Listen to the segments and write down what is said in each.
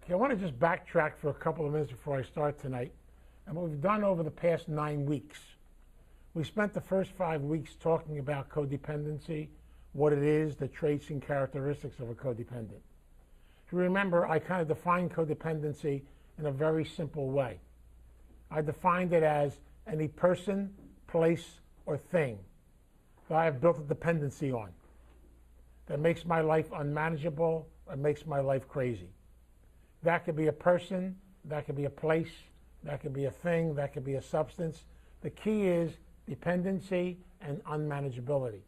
Okay, I want to just backtrack for a couple of minutes before I start tonight. And what we've done over the past 9 weeks, we spent the first 5 weeks talking about codependency, what it is, the traits and characteristics of a codependent. If you remember, I kind of defined codependency in a very simple way. I defined it as any person, place, or thing that I have built a dependency on that makes my life unmanageable or makes my life crazy. That could be a person, that could be a place, that could be a thing, that could be a substance. The key is dependency and unmanageability.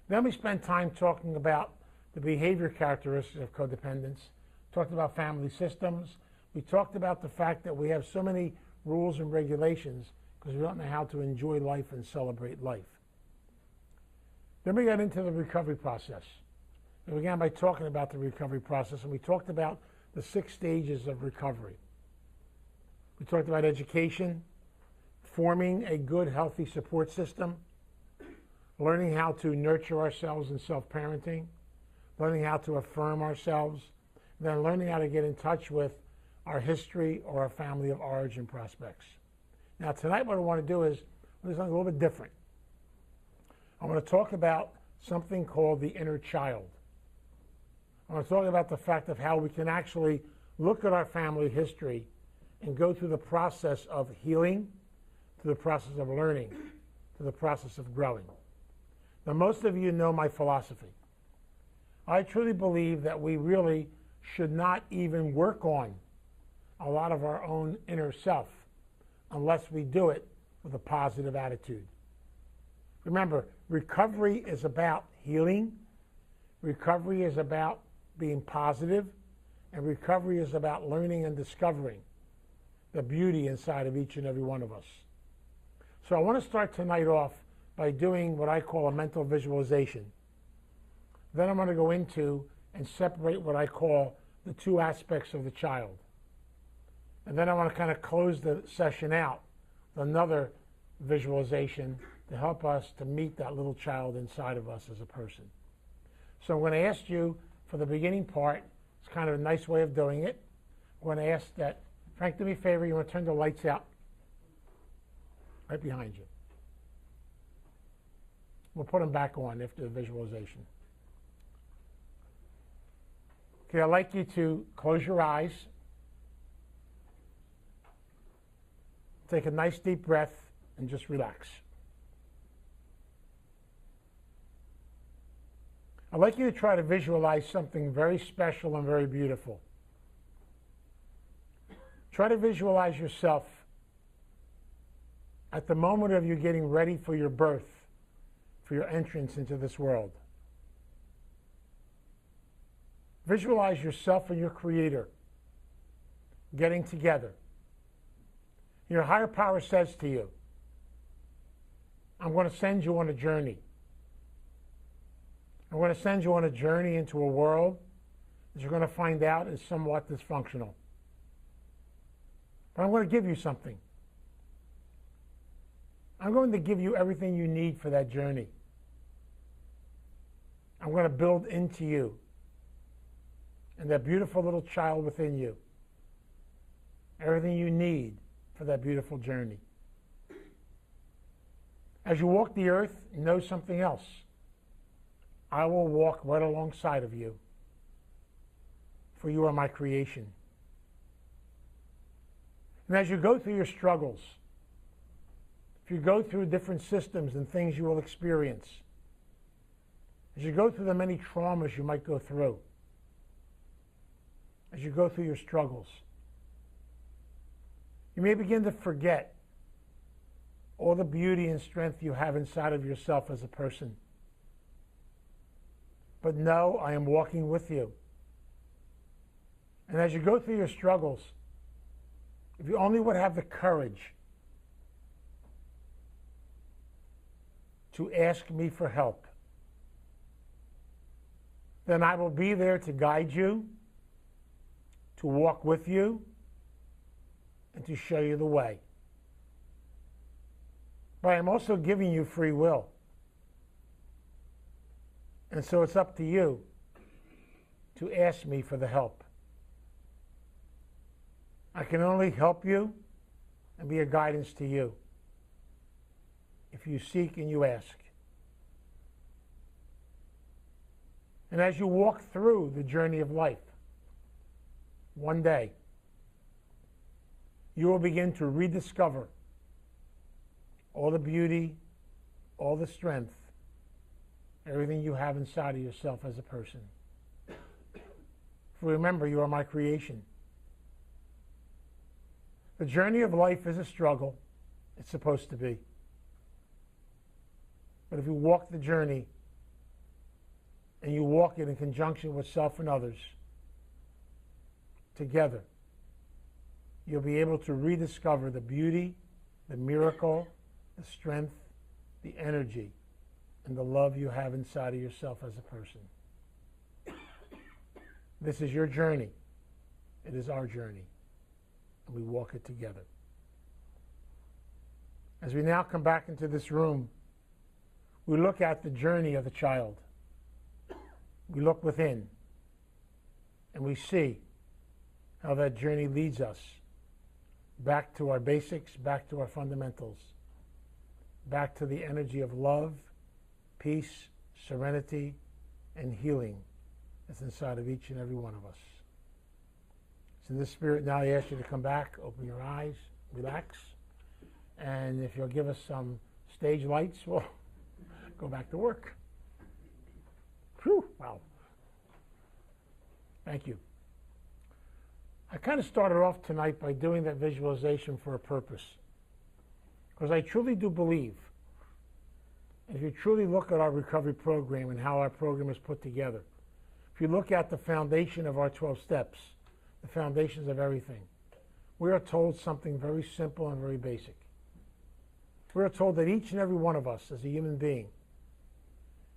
Then we spent time talking about the behavior characteristics of codependence, talked about family systems. We talked about the fact that we have so many rules and regulations because we don't know how to enjoy life and celebrate life. Then we got into the recovery process. We began by talking about the recovery process, and we talked about the 6 stages of recovery. We talked about education, forming a good, healthy support system, learning how to nurture ourselves in self-parenting, learning how to affirm ourselves, then learning how to get in touch with our history or our family of origin prospects. Now tonight what I want to do is something a little bit different. I want to talk about something called the inner child. I want to talk about the fact of how we can actually look at our family history and go through the process of healing, to the process of learning, to the process of growing. Now most of you know my philosophy. I truly believe that we really should not even work on a lot of our own inner self unless we do it with a positive attitude. Remember, recovery is about healing, recovery is about being positive, and recovery is about learning and discovering the beauty inside of each and every one of us. So I want to start tonight off by doing what I call a mental visualization. Then I'm going to go into and separate what I call the 2 aspects of the child. And then I want to kind of close the session out with another visualization to help us to meet that little child inside of us as a person. So I'm going to ask you for the beginning part. It's kind of a nice way of doing it. I'm going to ask that, Frank, do me a favor, you want to turn the lights out right behind you. We'll put them back on after the visualization. Okay, I'd like you to close your eyes. Take a nice deep breath and just relax. I'd like you to try to visualize something very special and very beautiful. Try to visualize yourself at the moment of you getting ready for your birth, for your entrance into this world. Visualize yourself and your Creator getting together. Your higher power says to you, I'm going to send you on a journey. I'm going to send you on a journey into a world that you're going to find out is somewhat dysfunctional. But I'm going to give you something. I'm going to give you everything you need for that journey. I'm going to build into you and that beautiful little child within you everything you need for that beautiful journey. As you walk the earth, know something else. I will walk right alongside of you, for you are my creation. And as you go through your struggles, if you go through different systems and things you will experience, as you go through the many traumas you might go through, as you go through your struggles, you may begin to forget all the beauty and strength you have inside of yourself as a person. But know I am walking with you. And as you go through your struggles, if you only would have the courage to ask me for help, then I will be there to guide you, to walk with you, and to show you the way. But I'm also giving you free will. And so it's up to you to ask me for the help. I can only help you and be a guidance to you if you seek and you ask. And as you walk through the journey of life, one day, you will begin to rediscover all the beauty, all the strength, everything you have inside of yourself as a person. For remember, you are my creation. The journey of life is a struggle. It's supposed to be. But if you walk the journey and you walk it in conjunction with self and others, together, you'll be able to rediscover the beauty, the miracle, the strength, the energy, and the love you have inside of yourself as a person. This is your journey. It is our journey. And we walk it together. As we now come back into this room, we look at the journey of the child. We look within, and we see how that journey leads us back to our basics, back to our fundamentals, back to the energy of love, peace, serenity, and healing that's inside of each and every one of us. So in this spirit, now I ask you to come back, open your eyes, relax, and if you'll give us some stage lights, we'll go back to work. Whew, wow. Thank you. I kind of started off tonight by doing that visualization for a purpose, because I truly do believe, if you truly look at our recovery program and how our program is put together, if you look at the foundation of our 12 steps, the foundations of everything, we are told something very simple and very basic. We are told that each and every one of us as a human being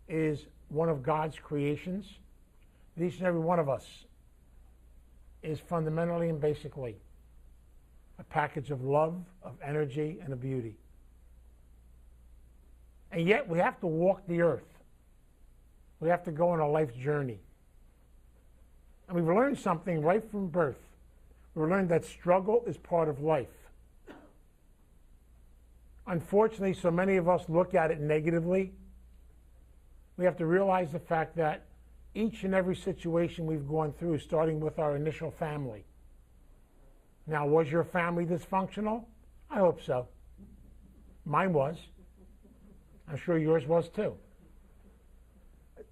is one of God's creations. Each and every one of us is fundamentally and basically a package of love, of energy, and of beauty. And yet we have to walk the earth. We have to go on a life journey. And we've learned something right from birth. We've learned that struggle is part of life. Unfortunately, so many of us look at it negatively. We have to realize the fact that each and every situation we've gone through, starting with our initial family. Now, was your family dysfunctional? I hope so. Mine was. I'm sure yours was too.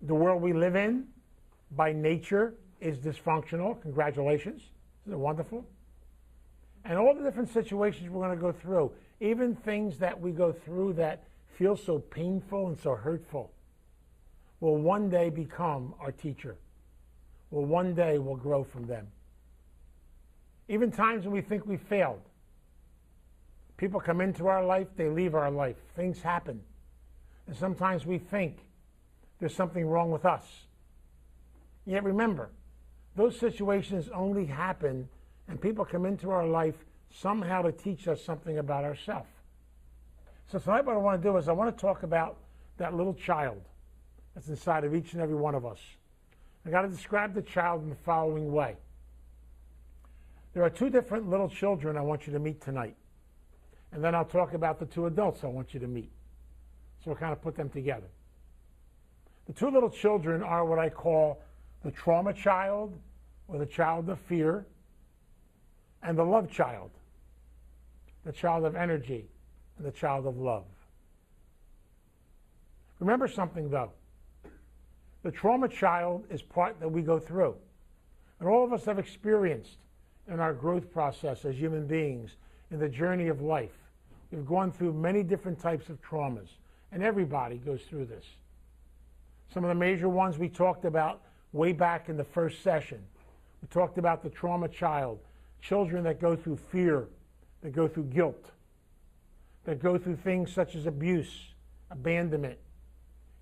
The world we live in, by nature, is dysfunctional. Congratulations. Isn't it wonderful? And all the different situations we're going to go through, even things that we go through that feel so painful and so hurtful, will one day become our teacher. Will one day we'll grow from them. Even times when we think we failed. People come into our life, they leave our life. Things happen. And sometimes we think there's something wrong with us. Yet remember, those situations only happen and people come into our life somehow to teach us something about ourselves. So tonight what I want to do is I want to talk about that little child that's inside of each and every one of us. I got to describe the child in the following way. There are two different little children I want you to meet tonight. And then I'll talk about the two adults I want you to meet. So we'll kind of put them together. The two little children are what I call the trauma child, or the child of fear, and the love child, the child of energy, and the child of love. Remember something though. The trauma child is part that we go through. And all of us have experienced in our growth process as human beings, in the journey of life. We've gone through many different types of traumas, and everybody goes through this. Some of the major ones we talked about way back in the first session. We talked about the trauma child, children that go through fear, that go through guilt, that go through things such as abuse, abandonment,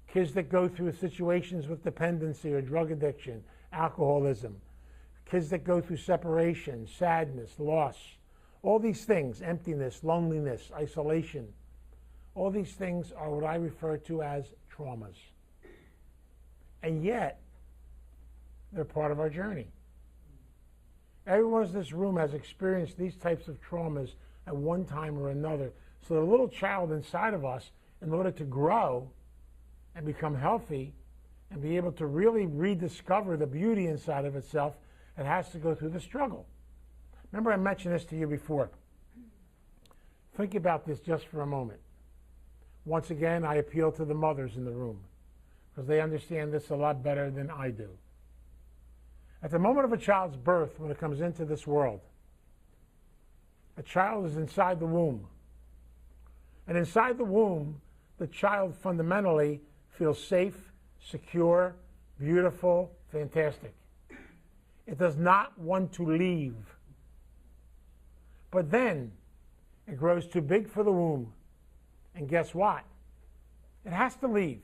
kids that go through situations with dependency or drug addiction, alcoholism, kids that go through separation, sadness, loss, all these things, emptiness, loneliness, isolation, all these things are what I refer to as traumas. And yet, they're part of our journey. Everyone in this room has experienced these types of traumas at one time or another. So the little child inside of us, in order to grow and become healthy and be able to really rediscover the beauty inside of itself, it has to go through the struggle. Remember, I mentioned this to you before. Think about this just for a moment. Once again, I appeal to the mothers in the room because they understand this a lot better than I do. At the moment of a child's birth, when it comes into this world, a child is inside the womb. And inside the womb, the child fundamentally feels safe, secure, beautiful, fantastic. It does not want to leave. But then it grows too big for the womb. And guess what? It has to leave.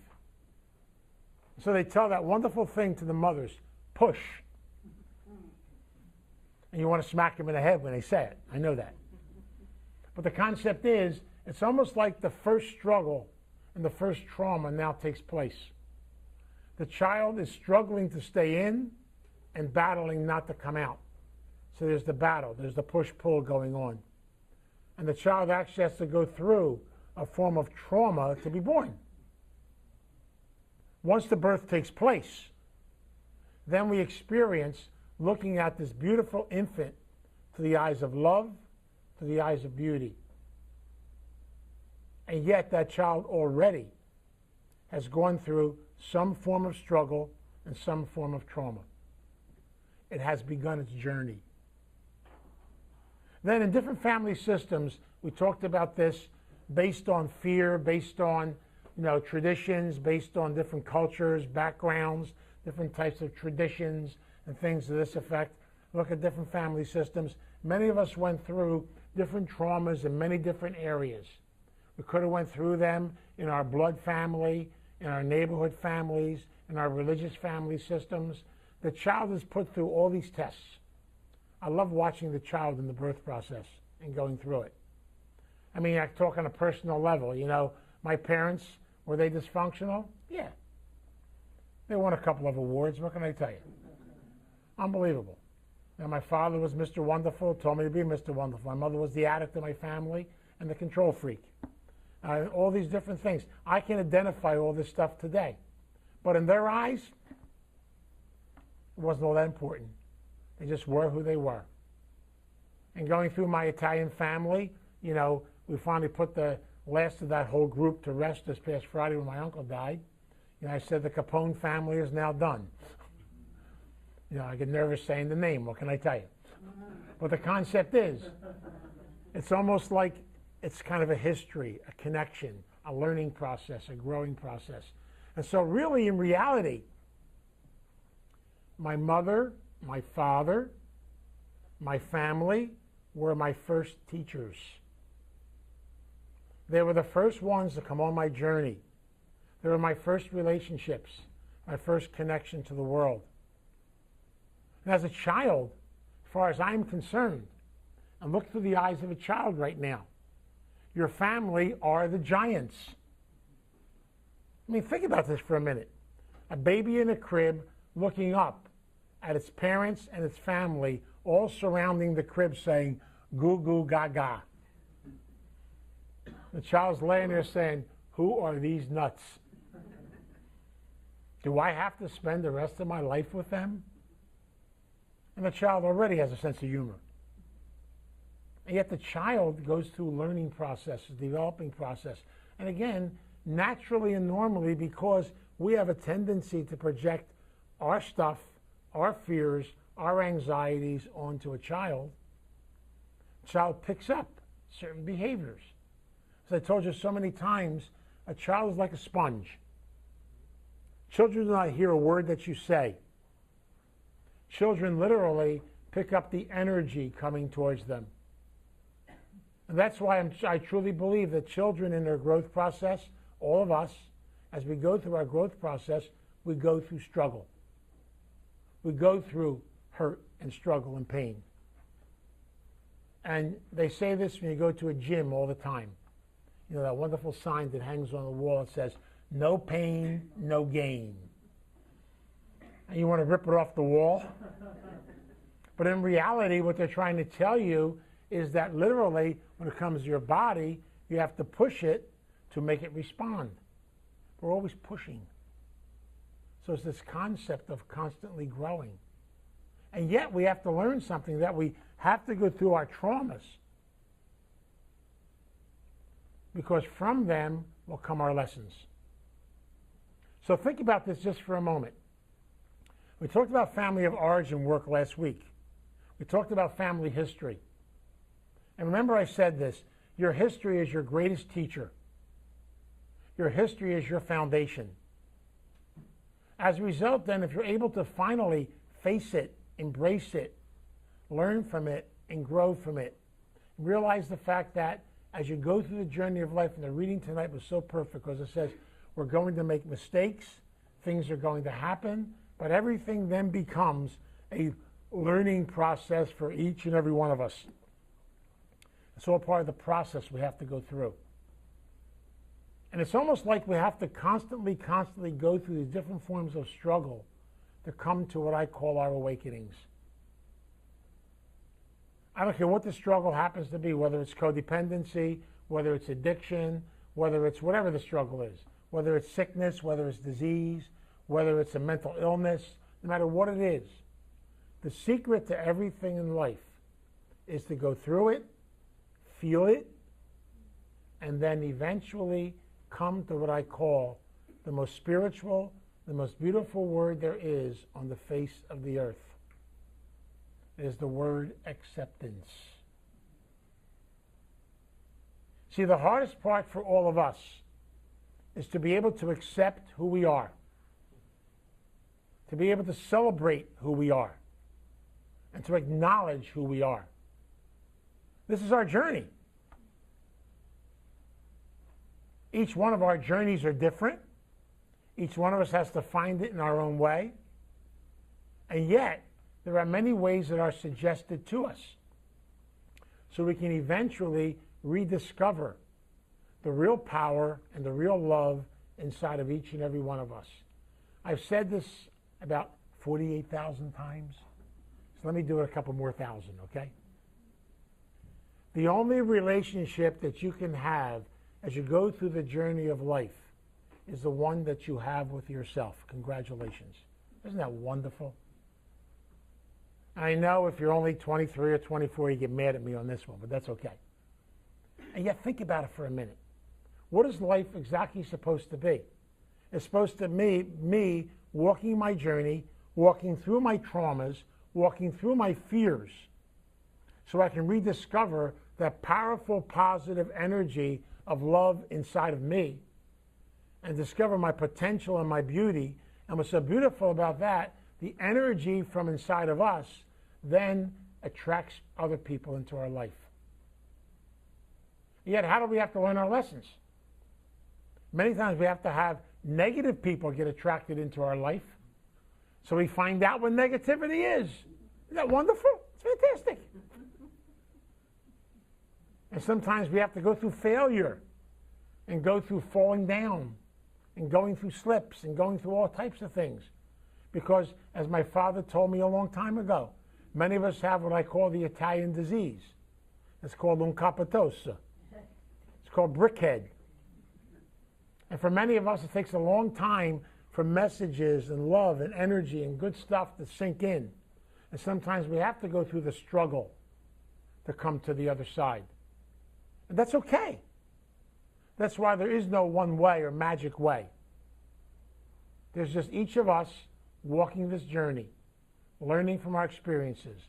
So they tell that wonderful thing to the mothers, push. And you want to smack them in the head when they say it. I know that. But the concept is, it's almost like the first struggle and the first trauma now takes place. The child is struggling to stay in and battling not to come out. So there's the battle, there's the push-pull going on. And the child actually has to go through a form of trauma to be born. Once the birth takes place, then we experience looking at this beautiful infant to the eyes of love, to the eyes of beauty. And yet that child already has gone through some form of struggle and some form of trauma. It has begun its journey. Then in different family systems, we talked about this based on fear, based on traditions, based on different cultures, backgrounds, different types of traditions and things to this effect. Look at different family systems. Many of us went through different traumas in many different areas. We could have went through them in our blood family, in our neighborhood families, in our religious family systems. The child is put through all these tests. I love watching the child in the birth process and going through it. I mean, I talk on a personal level. My parents, were they dysfunctional? Yeah. They won a couple of awards. What can I tell you? Unbelievable. My father was Mr. Wonderful, told me to be Mr. Wonderful. My mother was the addict in my family and the control freak. All these different things. I can identify all this stuff today. But in their eyes, it wasn't all that important. They just were who they were. And going through my Italian family, we finally put the last of that whole group to rest this past Friday when my uncle died. I said the Capone family is now done. I get nervous saying the name. What can I tell you? But the concept is, it's almost like it's kind of a history, a connection, a learning process, a growing process. And so really, in reality, my mother, my father, my family were my first teachers. They were the first ones to come on my journey. They were my first relationships, my first connection to the world. And as a child, as far as I'm concerned, and look through the eyes of a child right now, your family are the giants. I mean, think about this for a minute. A baby in a crib looking up at its parents and its family, all surrounding the crib saying, goo goo gaga. The child's laying there saying, who are these nuts? Do I have to spend the rest of my life with them? And the child already has a sense of humor. And yet the child goes through a learning process, a developing process. And again, naturally and normally, because we have a tendency to project our stuff, our fears, our anxieties onto a child, the child picks up certain behaviors. As I told you so many times, a child is like a sponge. Children do not hear a word that you say. Children literally pick up the energy coming towards them. And that's why I truly believe that children in their growth process, all of us, as we go through our growth process, we go through struggle. We go through hurt and struggle and pain. And they say this when you go to a gym all the time. That wonderful sign that hangs on the wall that says, no pain, no gain. And you want to rip it off the wall? But in reality, what they're trying to tell you is that literally, when it comes to your body, you have to push it to make it respond. We're always pushing. So it's this concept of constantly growing. And yet we have to learn something, that we have to go through our traumas, because from them will come our lessons. So think about this just for a moment. We talked about family of origin work last week. We talked about family history. And remember I said this, your history is your greatest teacher. Your history is your foundation. As a result, then, if you're able to finally face it, embrace it, learn from it, and grow from it, realize the fact that as you go through the journey of life, and the reading tonight was so perfect because it says we're going to make mistakes, things are going to happen, but everything then becomes a learning process for each and every one of us. It's all part of the process we have to go through. And it's almost like we have to constantly go through these different forms of struggle to come to what I call our awakenings. I don't care what the struggle happens to be, whether it's codependency, whether it's addiction, whether it's whatever the struggle is, whether it's sickness, whether it's disease, whether it's a mental illness, no matter what it is. The secret to everything in life is to go through it, feel it, and then eventually come to what I call the most spiritual, the most beautiful word there is on the face of the earth. It is the word acceptance. See, the hardest part for all of us is to be able to accept who we are, to be able to celebrate who we are, and to acknowledge who we are. This is our journey. Each one of our journeys are different. Each one of us has to find it in our own way. And yet, there are many ways that are suggested to us, so we can eventually rediscover the real power and the real love inside of each and every one of us. I've said this about 48,000 times, so let me do it a couple more thousand, okay? The only relationship that you can have as you go through the journey of life is the one that you have with yourself. Congratulations. Isn't that wonderful? I know if you're only 23 or 24, you get mad at me on this one, but that's okay. And yet think about it for a minute. What is life exactly supposed to be? It's supposed to be me walking my journey, walking through my traumas, walking through my fears, so I can rediscover that powerful, positive energy of love inside of me and discover my potential and my beauty. And what's so beautiful about that, the energy from inside of us then attracts other people into our life. Yet, how do we have to learn our lessons? Many times we have to have negative people get attracted into our life, so we find out what negativity is. Isn't that wonderful? It's fantastic. And sometimes we have to go through failure and go through falling down and going through slips and going through all types of things. Because, as my father told me a long time ago, many of us have what I call the Italian disease. It's called un capatosa. It's called brickhead. And for many of us, it takes a long time for messages and love and energy and good stuff to sink in. And sometimes we have to go through the struggle to come to the other side. And that's okay. That's why there is no one way or magic way. There's just each of us walking this journey, learning from our experiences,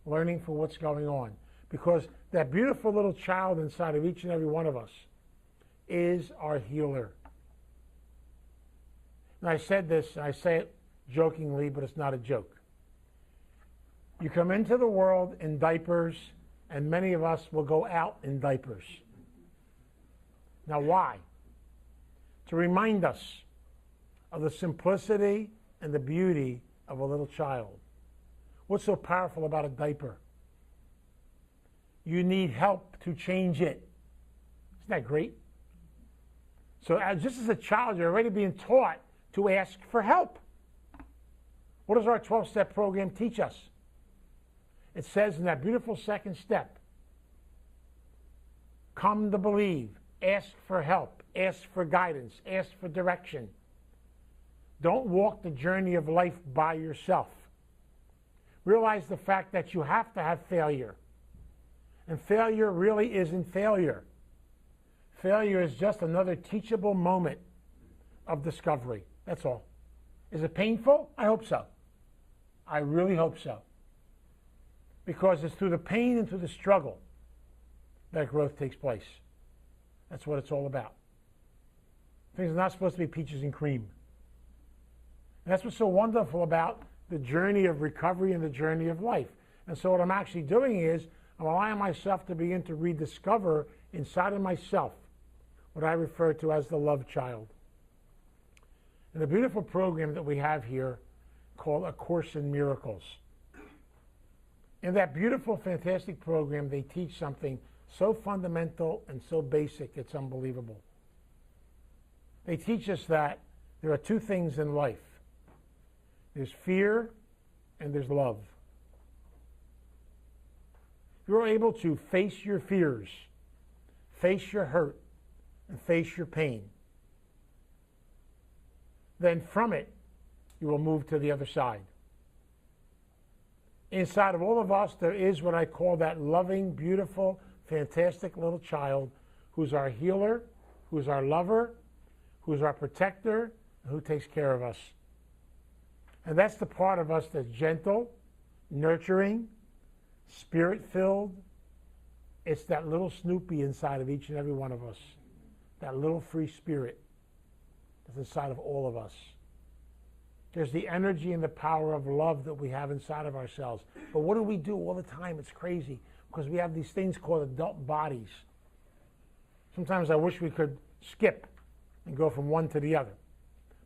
learning from what's going on. Because that beautiful little child inside of each and every one of us is our healer. And I said this, and I say it jokingly, but it's not a joke. You come into the world in diapers, and many of us will go out in diapers. Now why? To remind us of the simplicity and the beauty of a little child. What's so powerful about a diaper? You need help to change it. Isn't that great? So just as a child, you're already being taught to ask for help. What does our 12-step program teach us? It says in that beautiful second step, come to believe, ask for help, ask for guidance, ask for direction. Don't walk the journey of life by yourself. Realize the fact that you have to have failure. And failure really isn't failure. Failure is just another teachable moment of discovery. That's all. Is it painful? I hope so. I really hope so. Because it's through the pain and through the struggle that growth takes place. That's what it's all about. Things are not supposed to be peaches and cream. And that's what's so wonderful about the journey of recovery and the journey of life. And so what I'm actually doing is I'm allowing myself to begin to rediscover inside of myself what I refer to as the love child. And the beautiful program that we have here called A Course in Miracles. In that beautiful, fantastic program, they teach something so fundamental and so basic, it's unbelievable. They teach us that there are two things in life. There's fear and there's love. You're able to face your fears, face your hurt, and face your pain. Then from it, you will move to the other side. Inside of all of us, there is what I call that loving, beautiful, fantastic little child who's our healer, who's our lover, who's our protector, and who takes care of us. And that's the part of us that's gentle, nurturing, spirit-filled. It's that little Snoopy inside of each and every one of us, that little free spirit that's inside of all of us. There's the energy and the power of love that we have inside of ourselves. But what do we do all the time? It's crazy because we have these things called adult bodies. Sometimes I wish we could skip and go from one to the other.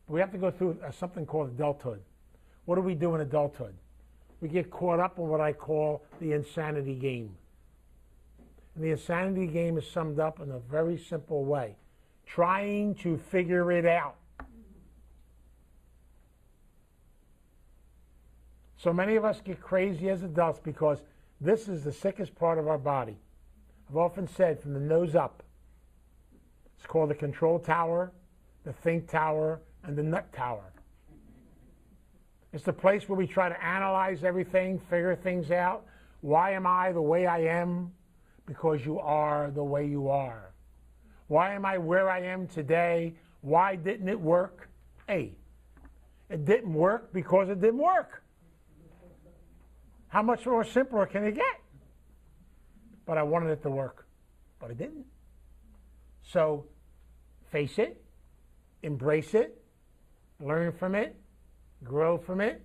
But we have to go through something called adulthood. What do we do in adulthood? We get caught up in what I call the insanity game. And the insanity game is summed up in a very simple way. Trying to figure it out. So many of us get crazy as adults because this is the sickest part of our body. I've often said from the nose up. It's called the control tower, the think tower, and the nut tower. It's the place where we try to analyze everything, figure things out. Why am I the way I am? Because you are the way you are. Why am I where I am today? Why didn't it work? Hey, it didn't work because it didn't work. How much more simpler can it get? But I wanted it to work, but it didn't. So face it, embrace it, learn from it, grow from it,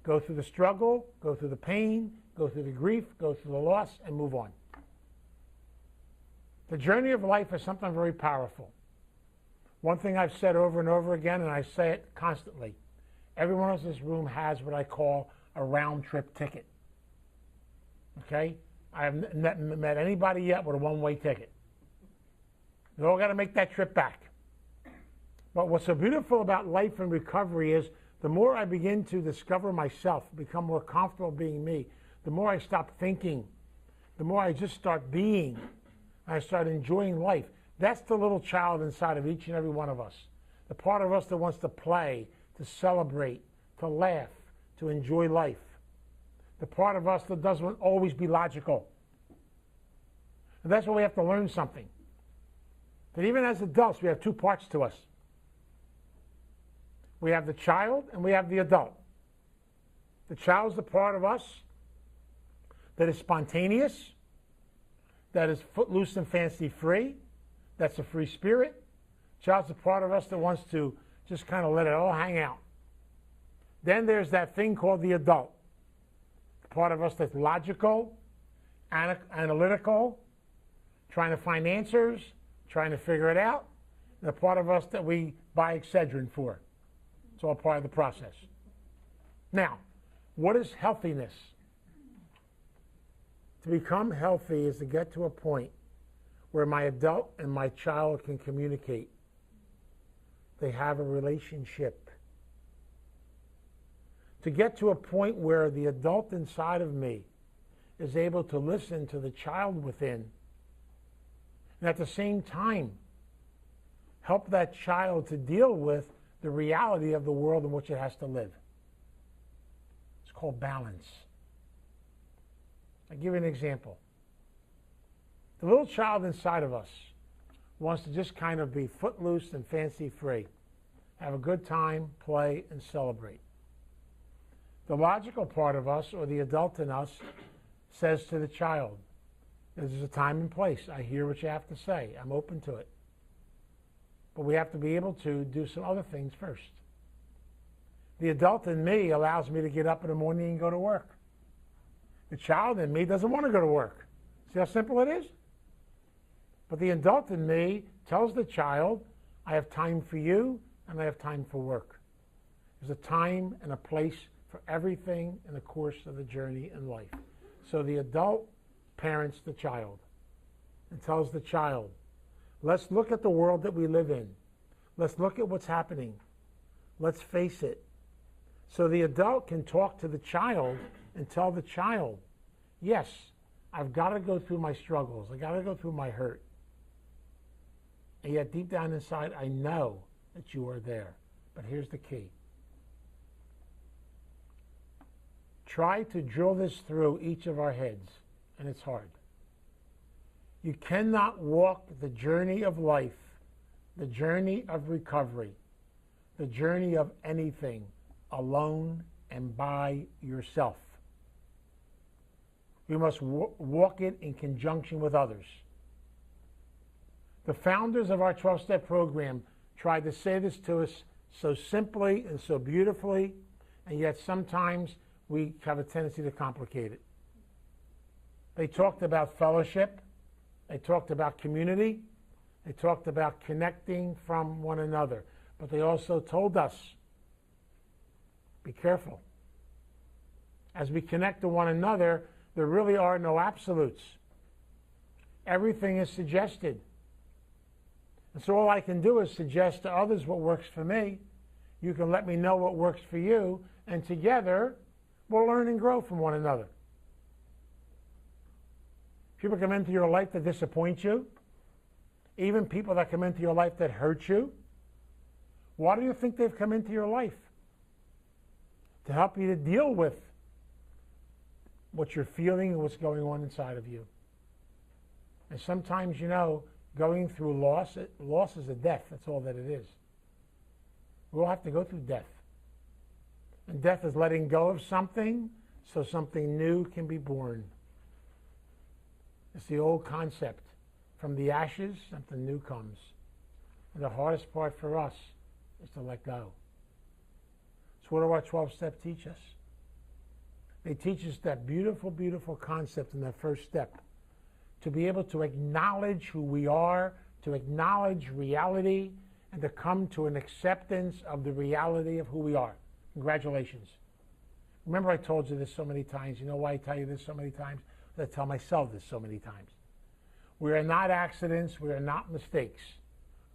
go through the struggle, go through the pain, go through the grief, go through the loss, and move on. The journey of life is something very powerful. One thing I've said over and over again, and I say it constantly, everyone in this room has what I call a round-trip ticket. Okay? I have not met anybody yet with a one-way ticket. They all got to make that trip back. But what's so beautiful about life and recovery is the more I begin to discover myself, become more comfortable being me, the more I stop thinking, the more I just start being, I start enjoying life. That's the little child inside of each and every one of us. The part of us that wants to play, to celebrate, to laugh, to enjoy life. The part of us that doesn't always be logical. And that's why we have to learn something. That even as adults, we have two parts to us. We have the child and we have the adult. The child is the part of us that is spontaneous, that is footloose and fancy-free, that's a free spirit. Child's the part of us that wants to just kind of let it all hang out. Then there's that thing called the adult. The part of us that's logical, analytical, trying to find answers, trying to figure it out. And the part of us that we buy Excedrin for. It's all part of the process. Now, what is healthiness? To become healthy is to get to a point where my adult and my child can communicate. They have a relationship. To get to a point where the adult inside of me is able to listen to the child within, and at the same time help that child to deal with the reality of the world in which it has to live. It's called balance. I'll give you an example. The little child inside of us wants to just kind of be footloose and fancy-free, have a good time, play, and celebrate. The logical part of us, or the adult in us, says to the child, there's a time and place. I hear what you have to say. I'm open to it. But we have to be able to do some other things first. The adult in me allows me to get up in the morning and go to work. The child in me doesn't want to go to work. See how simple it is? But the adult in me tells the child, I have time for you and I have time for work. There's a time and a place for everything in the course of the journey in life. So the adult parents the child and tells the child, let's look at the world that we live in. Let's look at what's happening. Let's face it. So the adult can talk to the child and tell the child, yes, I've got to go through my struggles. I've got to go through my hurt. And yet deep down inside, I know that you are there. But here's the key. Try to drill this through each of our heads, and it's hard. You cannot walk the journey of life, the journey of recovery, the journey of anything alone and by yourself. We must walk it in conjunction with others. The founders of our 12-step program tried to say this to us so simply and so beautifully, and yet sometimes we have a tendency to complicate it. They talked about fellowship. They talked about community. They talked about connecting from one another. But they also told us, be careful. As we connect to one another, there really are no absolutes. Everything is suggested. And so all I can do is suggest to others what works for me. You can let me know what works for you, and together we'll learn and grow from one another. People come into your life that disappoint you, even people that come into your life that hurt you. Why do you think they've come into your life? To help you to deal with what you're feeling and what's going on inside of you. And sometimes, you know, going through loss is a death. That's all that it is. We all have to go through death. And death is letting go of something so something new can be born. It's the old concept. From the ashes, something new comes. And the hardest part for us is to let go. So what do our 12 steps teach us? They teach us that beautiful, beautiful concept in that first step. To be able to acknowledge who we are, to acknowledge reality, and to come to an acceptance of the reality of who we are. Congratulations. Remember, I told you this so many times. You know why I tell you this so many times? I tell myself this so many times. We are not accidents. We are not mistakes.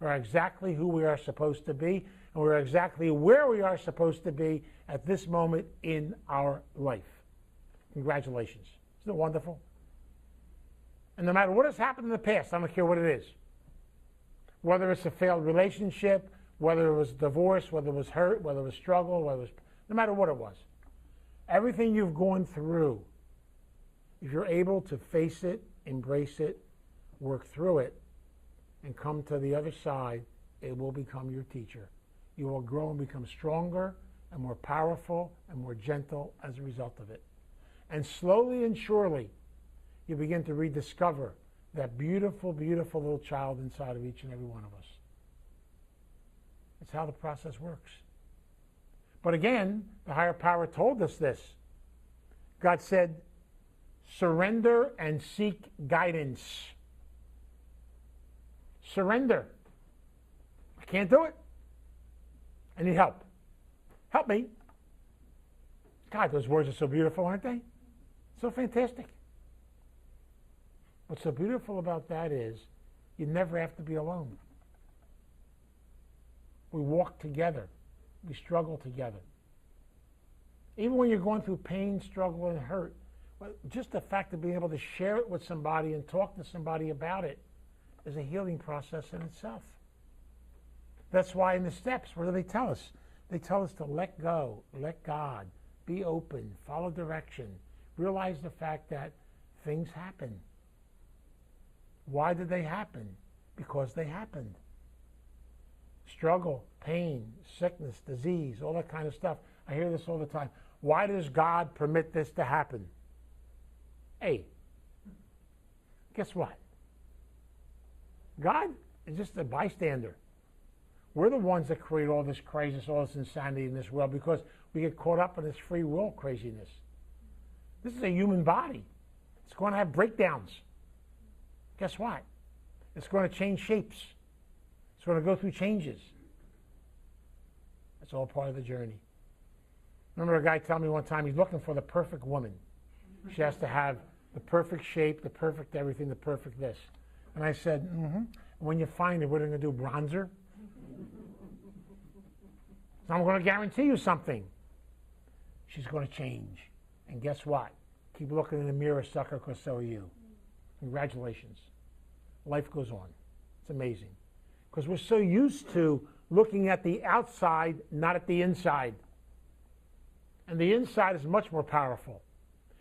We are exactly who we are supposed to be, and we are exactly where we are supposed to be at this moment in our life. Congratulations. Isn't it wonderful? And no matter what has happened in the past, I don't care what it is, whether it's a failed relationship, whether it was divorce, whether it was hurt, whether it was struggle, whether it was, no matter what it was, everything you've gone through, if you're able to face it, embrace it, work through it, and come to the other side, it will become your teacher. You will grow and become stronger and more powerful and more gentle as a result of it. And slowly and surely, you begin to rediscover that beautiful, beautiful little child inside of each and every one of us. That's how the process works. But again, the higher power told us this. God said, surrender and seek guidance. Surrender. I can't do it. I need help. Help me. God, those words are so beautiful, aren't they? So fantastic. What's so beautiful about that is you never have to be alone. We walk together. We struggle together. Even when you're going through pain, struggle, and hurt, But just the fact of being able to share it with somebody and talk to somebody about it is a healing process in itself. That's why in the steps, what do they tell us? They tell us to let go, let God, be open, follow direction, realize the fact that things happen. Why did they happen? Because they happened. Struggle, pain, sickness, disease, all that kind of stuff. I hear this all the time. Why does God permit this to happen? Hey, guess what? God is just a bystander. We're the ones that create all this craziness, all this insanity in this world because we get caught up in this free will craziness. This is a human body. It's going to have breakdowns. Guess what? It's going to change shapes. It's going to go through changes. It's all part of the journey. Remember a guy telling me one time he's looking for the perfect woman. She has to have the perfect shape, the perfect everything, the perfect this. And I said, when you find her, what are you going to do, bronzer? So I'm going to guarantee you something. She's going to change. And guess what? Keep looking in the mirror, sucker, because so are you. Congratulations. Life goes on. It's amazing. Because we're so used to looking at the outside, not at the inside. And the inside is much more powerful.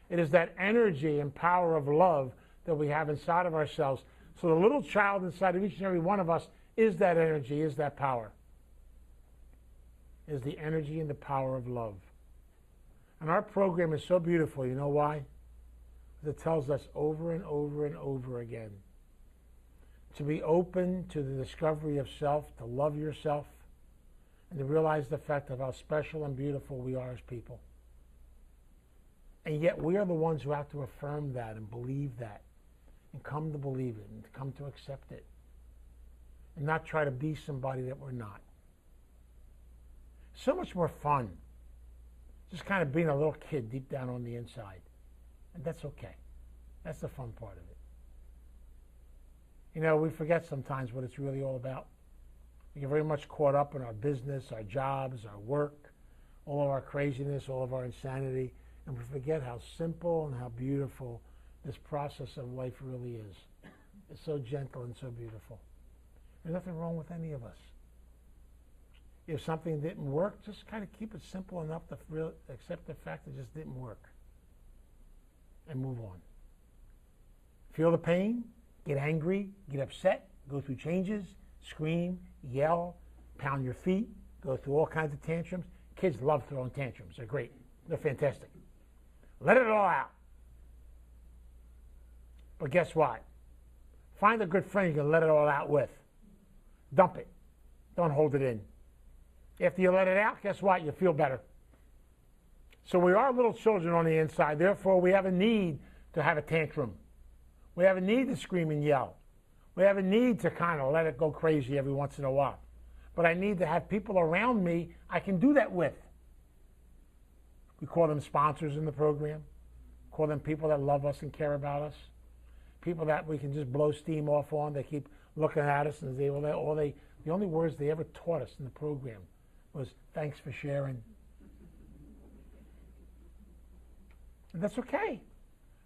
It is that energy and power of love that we have inside of ourselves. So the little child inside of each and every one of us is that energy, is that power. Is the energy and the power of love. And our program is so beautiful. You know why? Because it tells us over and over and over again to be open to the discovery of self, to love yourself, and to realize the fact of how special and beautiful we are as people. And yet we are the ones who have to affirm that and believe that and come to believe it and come to accept it and not try to be somebody that we're not. So much more fun just kind of being a little kid deep down on the inside. And that's okay. That's the fun part of it. You know, we forget sometimes what it's really all about. We get very much caught up in our business, our jobs, our work, all of our craziness, all of our insanity, and we forget how simple and how beautiful this process of life really is. It's so gentle and so beautiful. There's nothing wrong with any of us. If something didn't work, just kind of keep it simple enough to accept the fact it just didn't work and move on. Feel the pain, get angry, get upset, go through changes, scream, yell, pound your feet, go through all kinds of tantrums. Kids love throwing tantrums. They're great. They're fantastic. Let it all out. But guess what? Find a good friend you can let it all out with. Dump it. Don't hold it in. After you let it out, guess what? You feel better. So we are little children on the inside. Therefore, we have a need to have a tantrum. We have a need to scream and yell. We have a need to kind of let it go crazy every once in a while. But I need to have people around me I can do that with. We call them sponsors in the program. Call them people that love us and care about us. People that we can just blow steam off on. They keep looking at us and the only words they ever taught us in the program was, thanks for sharing. And that's okay.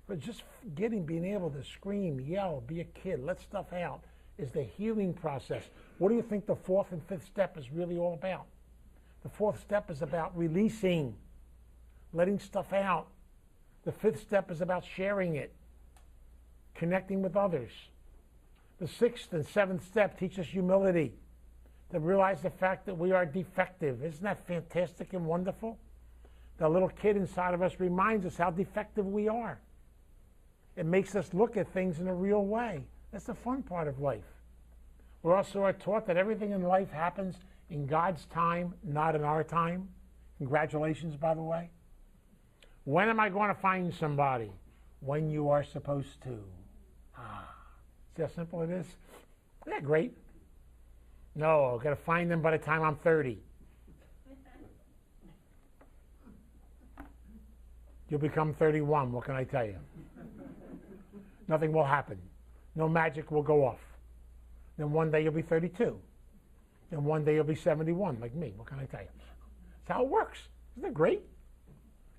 But just being able to scream, yell, be a kid, let stuff out is the healing process. What do you think the fourth and fifth step is really all about? The fourth step is about releasing, letting stuff out. The fifth step is about sharing it, connecting with others. The sixth and seventh step teach us humility, to realize the fact that we are defective. Isn't that fantastic and wonderful? The little kid inside of us reminds us how defective we are. It makes us look at things in a real way. That's the fun part of life. We also are taught that everything in life happens in God's time, not in our time. Congratulations, by the way. When am I going to find somebody? When you are supposed to. See how simple it is? Isn't that great? No, I've got to find them by the time I'm 30. You'll become 31, what can I tell you? Nothing will happen. No magic will go off. Then one day you'll be 32. Then one day you'll be 71, like me. What can I tell you? That's how it works. Isn't that great?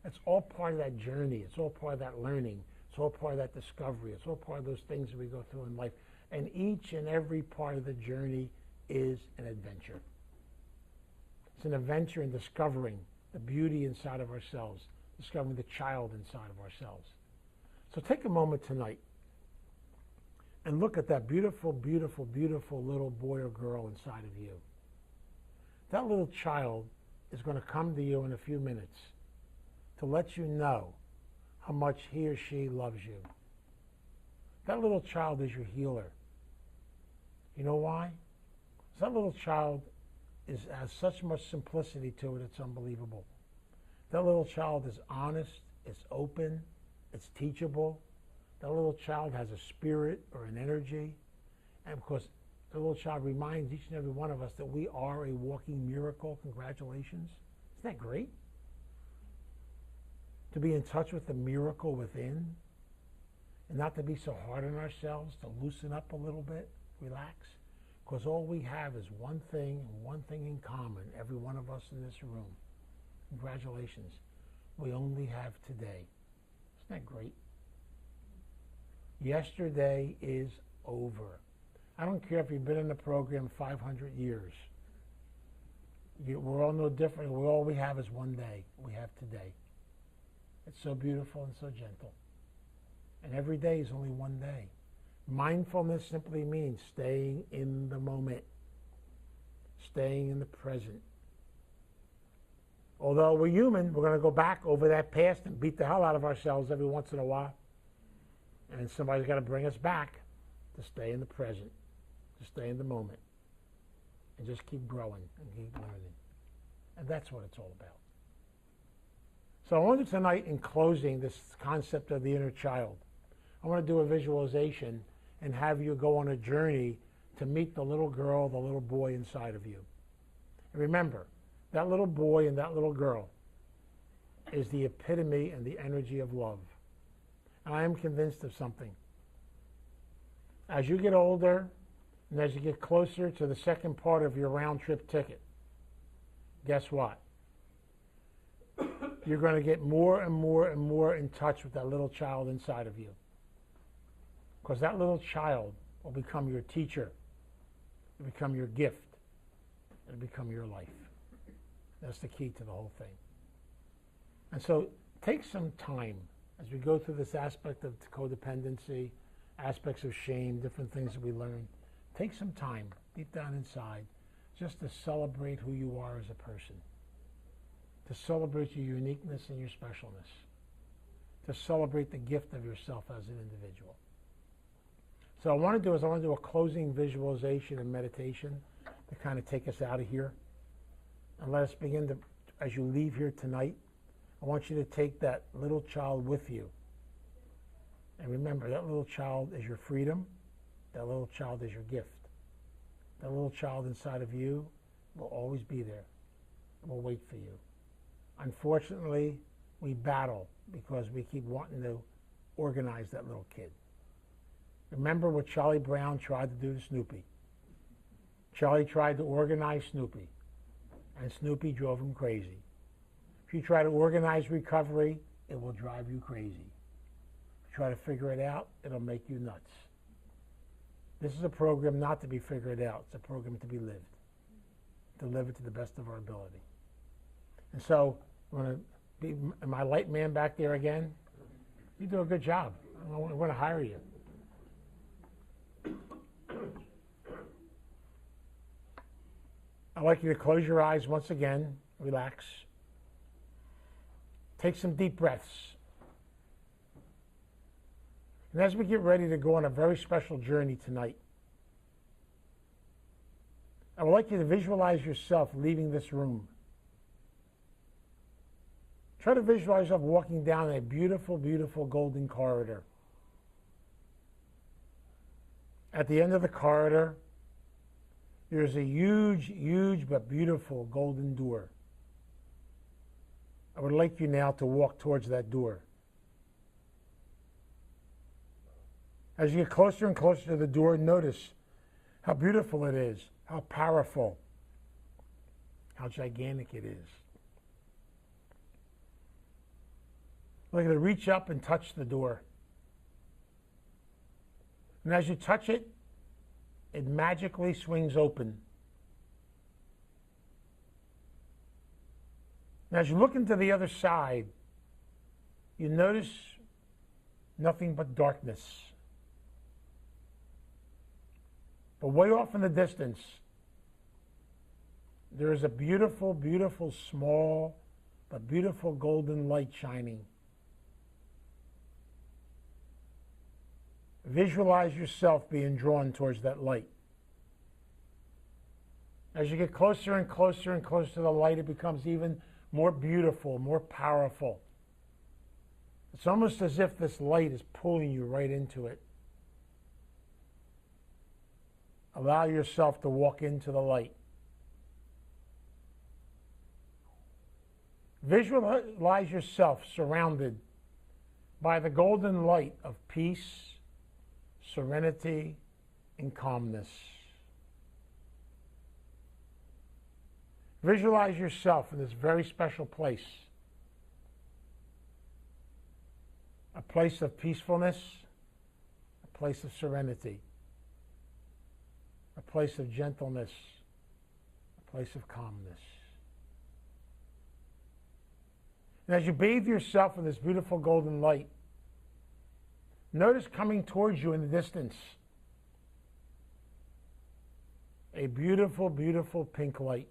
It's all part of that journey. It's all part of that learning. It's all part of that discovery. It's all part of those things that we go through in life. And each and every part of the journey is an adventure. It's an adventure in discovering the beauty inside of ourselves, discovering the child inside of ourselves. So take a moment tonight and look at that beautiful, beautiful, beautiful little boy or girl inside of you. That little child is going to come to you in a few minutes to let you know how much he or she loves you. That little child is your healer. You know why? That little child has such much simplicity to it, it's unbelievable. That little child is honest, it's open, it's teachable. That little child has a spirit or an energy. And because the little child reminds each and every one of us that we are a walking miracle. Congratulations. Isn't that great? To be in touch with the miracle within and not to be so hard on ourselves, to loosen up a little bit, relax. Because all we have is one thing and one thing in common, every one of us in this room. Congratulations. We only have today. Isn't that great? Yesterday is over. I don't care if you've been in the program 500 years. We're all no different. All we have is one day. We have today. It's so beautiful and so gentle. And every day is only one day. Mindfulness simply means staying in the moment, staying in the present. Although we're human, we're going to go back over that past and beat the hell out of ourselves every once in a while. And somebody's got to bring us back to stay in the present, to stay in the moment, and just keep growing and keep learning. And that's what it's all about. So I want to tonight, in closing this concept of the inner child, I want to do a visualization and have you go on a journey to meet the little girl, the little boy inside of you. And remember, that little boy and that little girl is the epitome and the energy of love. And I am convinced of something. As you get older and as you get closer to the second part of your round trip ticket, guess what? You're going to get more and more and more in touch with that little child inside of you. Because that little child will become your teacher. It'll become your gift. It'll become your life. That's the key to the whole thing. And so take some time as we go through this aspect of codependency, aspects of shame, different things that we learn. Take some time deep down inside just to celebrate who you are as a person, to celebrate your uniqueness and your specialness, to celebrate the gift of yourself as an individual. So I want to do a closing visualization and meditation to kind of take us out of here. And let us begin to, as you leave here tonight, I want you to take that little child with you. And remember, that little child is your freedom. That little child is your gift. That little child inside of you will always be there. It will wait for you. Unfortunately, we battle because we keep wanting to organize that little kid. Remember what Charlie Brown tried to do to Snoopy. Charlie tried to organize Snoopy, and Snoopy drove him crazy. If you try to organize recovery, it will drive you crazy. If you try to figure it out, it'll make you nuts. This is a program not to be figured out. It's a program to be lived, to live it to the best of our ability. And so, I'm going to be my light man back there again. You do a good job. I'm going to hire you. I'd like you to close your eyes once again, relax. Take some deep breaths. And as we get ready to go on a very special journey tonight, I would like you to visualize yourself leaving this room. Try to visualize yourself walking down a beautiful, beautiful golden corridor. At the end of the corridor, there's a huge, huge but beautiful golden door. I would like you now to walk towards that door. As you get closer and closer to the door, notice how beautiful it is, how powerful, how gigantic it is. Like to reach up and touch the door. And as you touch it, it magically swings open. And as you look into the other side, you notice nothing but darkness. But way off in the distance, there is a beautiful, beautiful, small, but beautiful golden light shining. Visualize yourself being drawn towards that light. As you get closer and closer and closer to the light, it becomes even more beautiful, more powerful. It's almost as if this light is pulling you right into it. Allow yourself to walk into the light. Visualize yourself surrounded by the golden light of peace, serenity, and calmness. Visualize yourself in this very special place. A place of peacefulness, a place of serenity, a place of gentleness, a place of calmness. And as you bathe yourself in this beautiful golden light, notice coming towards you in the distance a beautiful, beautiful pink light.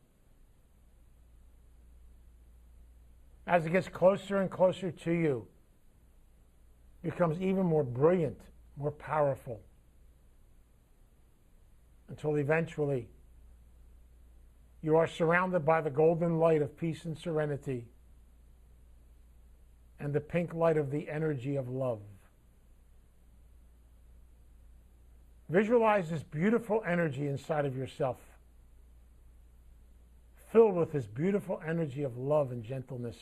As it gets closer and closer to you, it becomes even more brilliant, more powerful, until eventually you are surrounded by the golden light of peace and serenity and the pink light of the energy of love. Visualize this beautiful energy inside of yourself, filled with this beautiful energy of love and gentleness.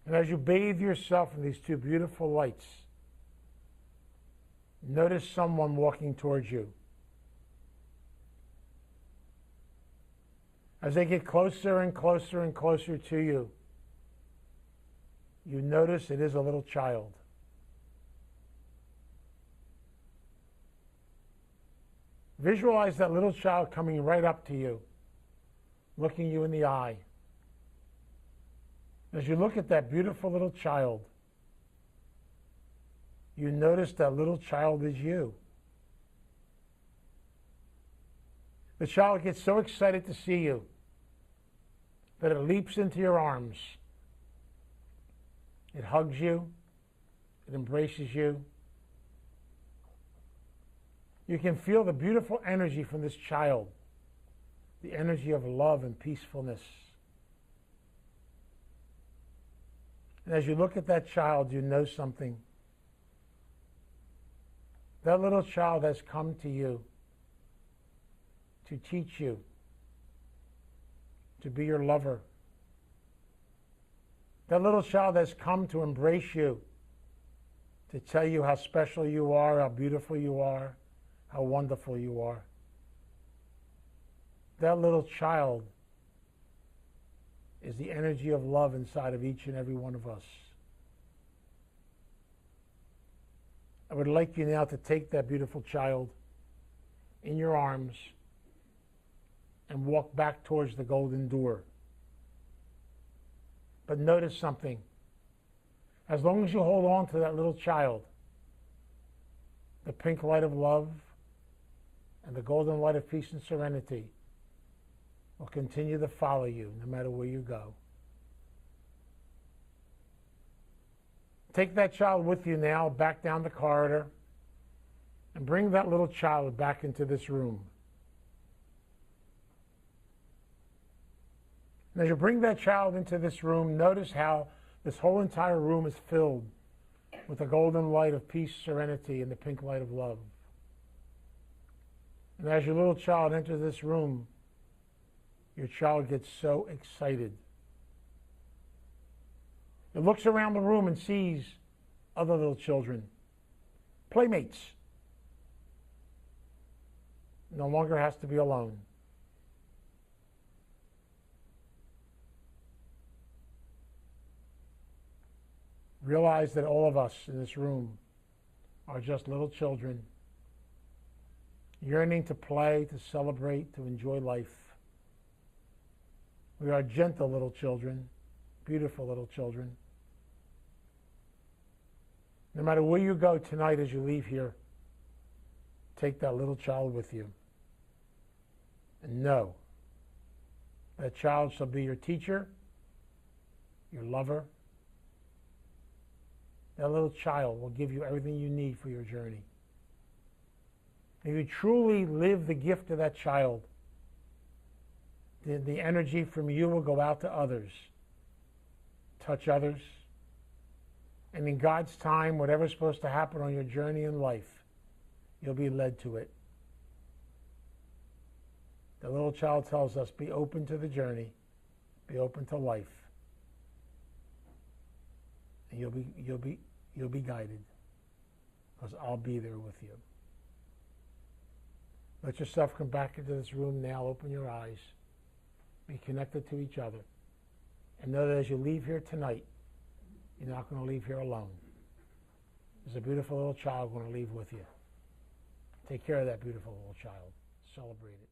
And as you bathe yourself in these two beautiful lights, notice someone walking towards you. As they get closer and closer and closer to you, you notice it is a little child. Visualize that little child coming right up to you, looking you in the eye. As you look at that beautiful little child, you notice that little child is you. The child gets so excited to see you that it leaps into your arms. It hugs you. It embraces you. You can feel the beautiful energy from this child, the energy of love and peacefulness. And as you look at that child, you know something. That little child has come to you to teach you, to be your lover. That little child has come to embrace you, to tell you how special you are, how beautiful you are, how wonderful you are. That little child is the energy of love inside of each and every one of us. I would like you now to take that beautiful child in your arms and walk back towards the golden door. But notice something. As long as you hold on to that little child, the pink light of love and the golden light of peace and serenity will continue to follow you no matter where you go. Take that child with you now back down the corridor and bring that little child back into this room. And as you bring that child into this room, notice how this whole entire room is filled with the golden light of peace, serenity, and the pink light of love. And as your little child enters this room, your child gets so excited. It looks around the room and sees other little children, playmates. No longer has to be alone. Realize that all of us in this room are just little children, yearning to play, to celebrate, to enjoy life. We are gentle little children, beautiful little children. No matter where you go tonight as you leave here, take that little child with you. And know that child shall be your teacher, your lover. That little child will give you everything you need for your journey. If you truly live the gift of that child, the energy from you will go out to others, touch others, and in God's time, whatever's supposed to happen on your journey in life, you'll be led to it. The little child tells us, be open to the journey, be open to life, and you'll be guided, because I'll be there with you. Let yourself come back into this room now. Open your eyes. Be connected to each other. And know that as you leave here tonight, you're not going to leave here alone. There's a beautiful little child going to leave with you. Take care of that beautiful little child. Celebrate it.